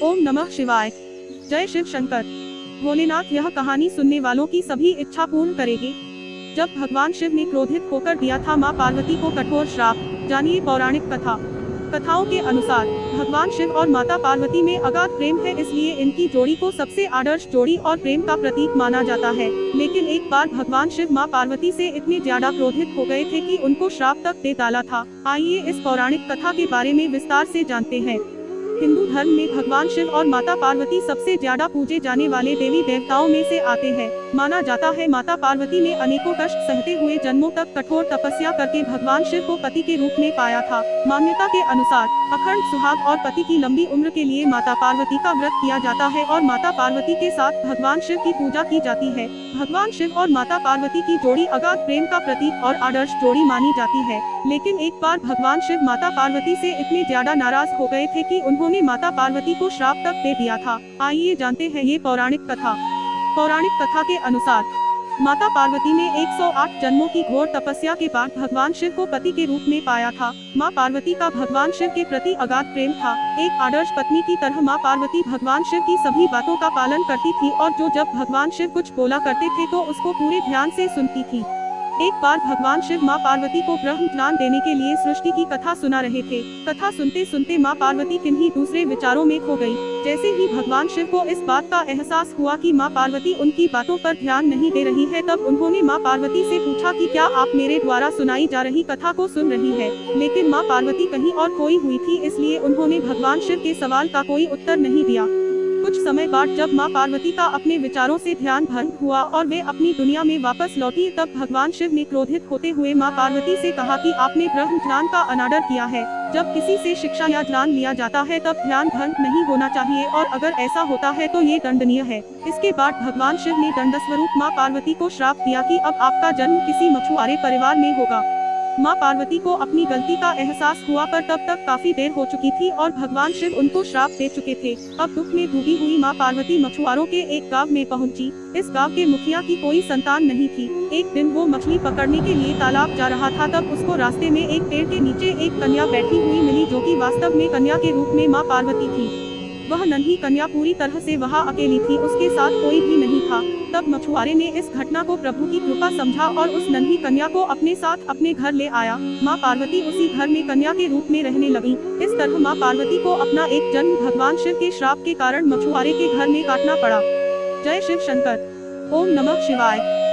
ओम नमः शिवाय। जय शिव शंकर। भोलेनाथ यह कहानी सुनने वालों की सभी इच्छा पूर्ण करेंगे। जब भगवान शिव ने क्रोधित होकर दिया था मां पार्वती को कठोर श्राप, जानिए पौराणिक कथा। कथाओं के अनुसार भगवान शिव और माता पार्वती में अगाध प्रेम है, इसलिए इनकी जोड़ी को सबसे आदर्श जोड़ी और प्रेम का प्रतीक माना जाता है। लेकिन एक बार भगवान शिव मां पार्वती से इतने ज्यादा क्रोधित हो गए थे कि उनको श्राप तक दे डाला था। आइए इस पौराणिक कथा के बारे में विस्तार से जानते हैं। हिंदू धर्म में भगवान शिव और माता पार्वती सबसे ज्यादा पूजे जाने वाले देवी देवताओं में से आते हैं। माना जाता है माता पार्वती ने अनेकों कष्ट सहते हुए जन्मों तक कठोर तपस्या करके भगवान शिव को पति के रूप में पाया था। मान्यता के अनुसार अखंड सुहाग और पति की लंबी उम्र के लिए माता पार्वती का व्रत किया जाता है और माता पार्वती के साथ भगवान शिव की पूजा की जाती है। भगवान शिव और माता पार्वती की जोड़ी अगाध प्रेम का प्रतीक और आदर्श जोड़ी मानी जाती है। लेकिन एक बार भगवान शिव माता पार्वती से इतने ज्यादा नाराज हो गए थे कि उन्होंने माता पार्वती को श्राप तक दे दिया था। आइए जानते हैं ये पौराणिक कथा। पौराणिक कथा के अनुसार माता पार्वती ने 108 जन्मों की घोर तपस्या के बाद भगवान शिव को पति के रूप में पाया था। मां पार्वती का भगवान शिव के प्रति अगाध प्रेम था। एक आदर्श पत्नी की तरह मां पार्वती भगवान शिव की सभी बातों का पालन करती थी और जब भगवान शिव कुछ बोला करते थे तो उसको पूरे ध्यान से सुनती थी। एक बार भगवान शिव मां पार्वती को ब्रह्म ज्ञान देने के लिए सृष्टि की कथा सुना रहे थे। कथा सुनते सुनते मां पार्वती किन्हीं दूसरे विचारों में खो गई। जैसे ही भगवान शिव को इस बात का एहसास हुआ कि मां पार्वती उनकी बातों पर ध्यान नहीं दे रही है, तब उन्होंने मां पार्वती से पूछा कि क्या आप मेरे द्वारा सुनाई जा रही कथा को सुन रही है। लेकिन मां पार्वती कहीं और खोई हुई थी, इसलिए उन्होंने भगवान शिव के सवाल का कोई उत्तर नहीं दिया। कुछ समय बाद जब मां पार्वती का अपने विचारों से ध्यान भंग हुआ और वे अपनी दुनिया में वापस लौटी, तब भगवान शिव ने क्रोधित होते हुए मां पार्वती से कहा कि आपने ब्रह्म ज्ञान का अनादर किया है। जब किसी से शिक्षा या ज्ञान लिया जाता है तब ध्यान भंग नहीं होना चाहिए और अगर ऐसा होता है तो ये दंडनीय है। इसके बाद भगवान शिव ने दंड स्वरूप मां पार्वती को श्राप दिया कि अब आपका जन्म किसी मछुआरे परिवार में होगा। मां पार्वती को अपनी गलती का एहसास हुआ, पर तब तक काफी देर हो चुकी थी और भगवान शिव उनको श्राप दे चुके थे। अब दुख में डूबी हुई मां पार्वती मछुआरों के एक गांव में पहुंची। इस गांव के मुखिया की कोई संतान नहीं थी। एक दिन वो मछली पकड़ने के लिए तालाब जा रहा था, तब उसको रास्ते में एक पेड़ के नीचे एक कन्या बैठी हुई मिली, जो कि वास्तव में कन्या के रूप में मां पार्वती थी। वह नन्ही कन्या पूरी तरह से वहाँ अकेली थी, उसके साथ कोई भी नहीं था। तब मछुआरे ने इस घटना को प्रभु की कृपा समझा और उस नन्ही कन्या को अपने साथ अपने घर ले आया। मां पार्वती उसी घर में कन्या के रूप में रहने लगी। इस तरह मां पार्वती को अपना एक जन्म भगवान शिव के श्राप के कारण मछुआरे के घर में काटना पड़ा। जय शिव शंकर। ओम नमः शिवाय।